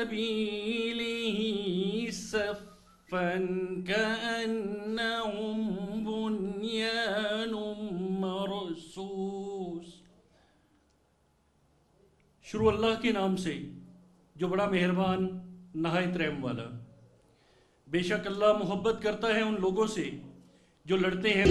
سبيله صفا كأنهم بنيان مرصوص. शुरू अल्लाह के नाम से जो बड़ा मेहरबान नहायत रहम वाला. बेशक अल्लाह मोहब्बत करता है उन लोगों से जो लड़ते हैं.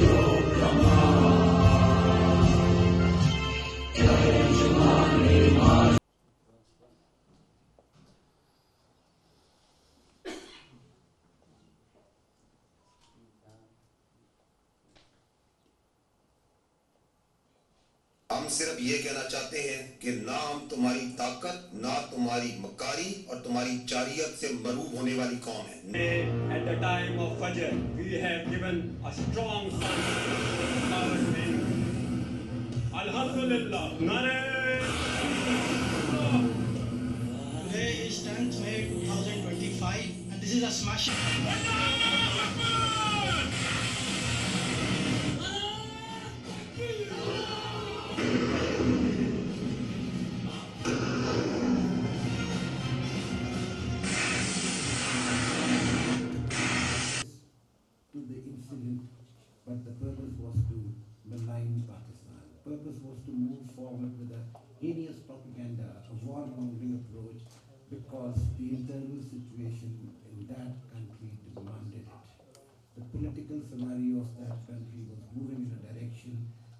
हम सिर्फ ये कहना चाहते हैं कि ना हम तुम्हारी ताकत, ना तुम्हारी मकारी और तुम्हारी जारियत से मरूब होने वाली कौम है. At the time of Fajr, we have given a strong sound. Alhamdulillah. Today is 10th May 2025 and this is a smashing. But the purpose was to malign Pakistan. The purpose was to move forward with a heinous propaganda, a war-mongering approach, because the internal situation in that country demanded it. The political scenario of that country was moving in a direction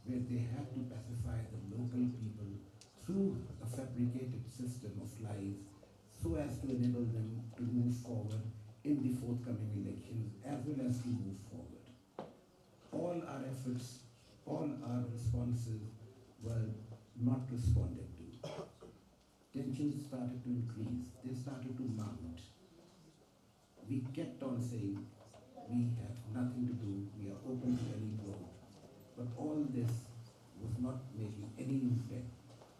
where they had to pacify the local people through a fabricated system of lies so as to enable them to move forward in the forthcoming elections as well as to move forward. All our efforts, all our responses were not responded to. Tensions started to increase, they started to mount. We kept on saying, we have nothing to do, we are open to any growth. But all this was not making any impact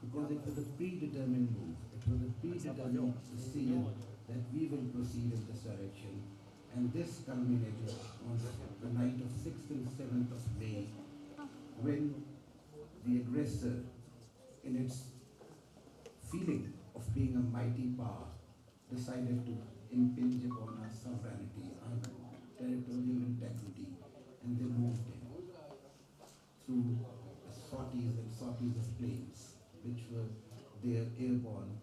because it was a predetermined move. It was a predetermined decision that we will proceed in this direction. And this culminated on the night of 6th and 7th of May, when the aggressor, in its feeling of being a mighty power, decided to impinge upon our sovereignty, our territorial integrity, and they moved in through sorties and sorties of planes, which were there airborne.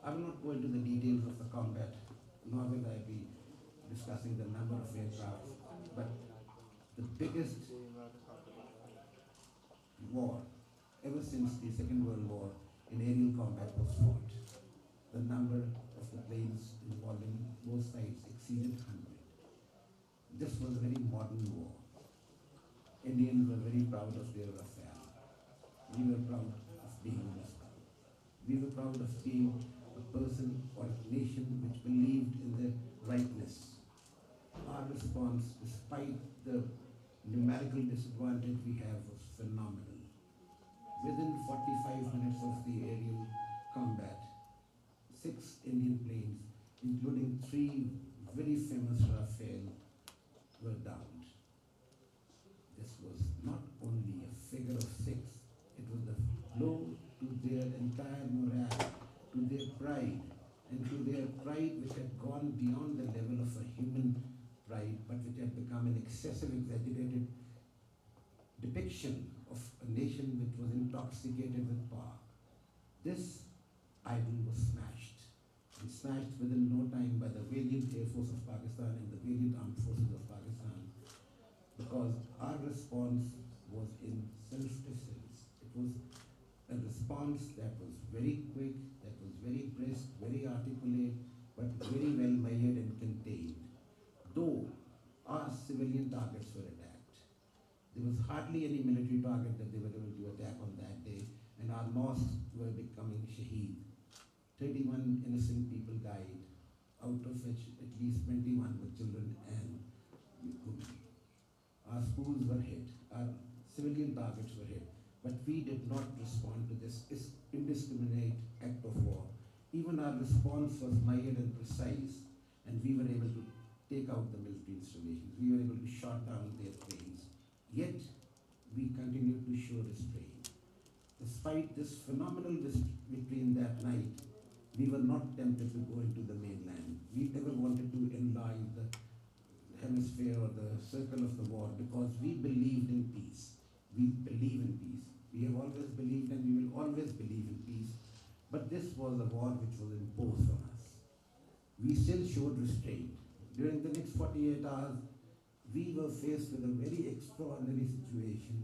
I will not go into the details of the combat, nor will I be discussing the number of aircraft, but the biggest war ever since the Second World War in aerial combat was fought. The number of the planes involved in both sides exceeded 100. This was a very modern war. Indians were very proud of their affair. We were proud of being Muslim. We were proud of being a person or a nation which believed in the rightness. Our response, despite the numerical disadvantage we have, was phenomenal. Within 45 minutes of the aerial combat, 6 Indian planes, including 3 very famous Rafale, were downed. This was not only a figure of 6, it was a blow to their entire morale, to their pride, and to their pride which had gone beyond the level of a human pride, but which had become an excessive, exaggerated depiction of a nation which was intoxicated with power. This idol was smashed, and smashed within no time by the valiant Air Force of Pakistan and the valiant Armed Forces of Pakistan, because our response was in self-defense. It was a response that was very quick, that was very brisk, very articulate, but very well measured and contained. Though our civilian targets were attacked, there was hardly any military target that they were able to attack on that day, and our mosques were becoming shaheed. 31 innocent people died, out of which at least 21 were children and women. Our schools were hit, our civilian targets were hit, but we did not respond to this indiscriminate act of war. Even our response was mild and precise, and we were able to take out the military installations. We were able to shut down their planes. Yet, we continued to show restraint. Despite this phenomenal victory in that night, We were not tempted to go into the mainland. We never wanted to enlarge the hemisphere or the circle of the war because we believed in peace. We believe in peace. We have always believed and we will always believe in peace. But this was a war which was imposed on us. We still showed restraint. During the next 48 hours, we were faced with a very extraordinary situation